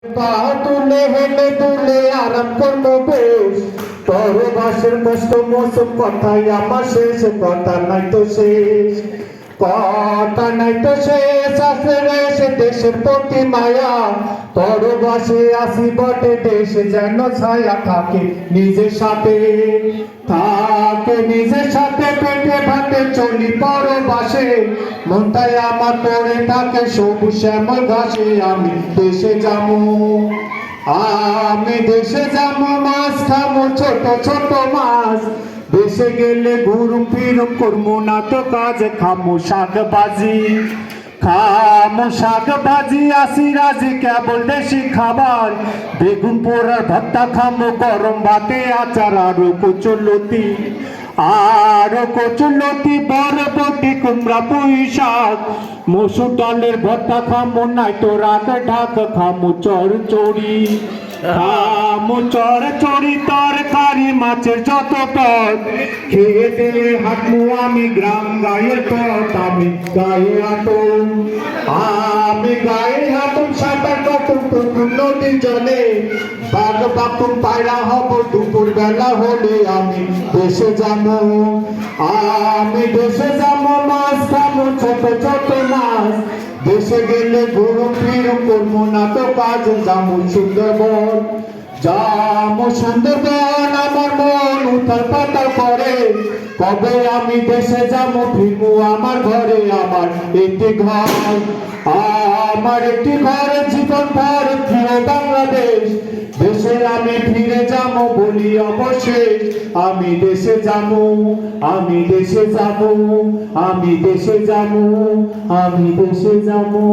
পা তুলে হেলে তুলে আরাম করবো বেশ, পরবাসের কষ্ট মৌসুম কথাই আমার শেষ, কথা নাই তো শেষ, কথা নাই তো শেষ। আসে রেসে দেশের প্রতি মায়া, পরবাসে আসি বটে দেশে যেন ছায়া থাকে নিজের সাথে, থাকে নিজের সাথে পেটে ভাতে চলি পরবাসে, মনটাই আমার পড়ে থাকে সবুজ শ্যামল ঘাসে। আমি দেশে যাবো, আমি দেশে যাবো, মাছ খাবো ছোট ছোট মাছ, দেশে গেলে ঘুরুম ফিরুম করবো না তো কাজ, খামো শাক ভাজি, খামো শাক ভাজি, আসি রাজি কেবল দেশি খাবার, বেগুন পোড়ার ভর্তা খামো গরম ভাতে আচার আরো কচুলতি, আরো কচুলতি বরবটি কুমড়া পুঁই শাক, মসুর ডালের ভর্তা খামো নাই তো রাত ঢাক, খামো চড়চড়ি, খামো চড়চড়ি তরকারি মাছের যত পদ, খেয়ে দিয়ে হাঁটবো আমি গ্রাম গায়ের পথ, আমি গায়ে হাঁটুম, আমি গায়ে হাঁটুম সাঁতার কাটুম পুকুর নদীর জলে, বাঘ বাকুম পায়রা হব দুপুর বেলা হলে। আমি দেশে যাবো, আমি দেশে যাবো, মাছ খাবো ছোট ছোট মাছ, দেশে গেলে ঘুরুম ফিরুম করবো না তো কাজ, যাবো সুন্দরবন, যাবো সুন্দরবন, আমার মন উথাল পাতাল করে, কবে আমি দেশে যাবো ফিরবো আমার ঘরে, আমার একটি ঘর, আমার একটি ঘর, জীবন ভর প্রিয় বাংলাদেশ, দেশে আমি ফিরে যাবো বলি অবশেষ, আমি দেশে যাবো, আমি দেশে যাবো, আমি দেশে যাবো, আমি দেশে যাবো।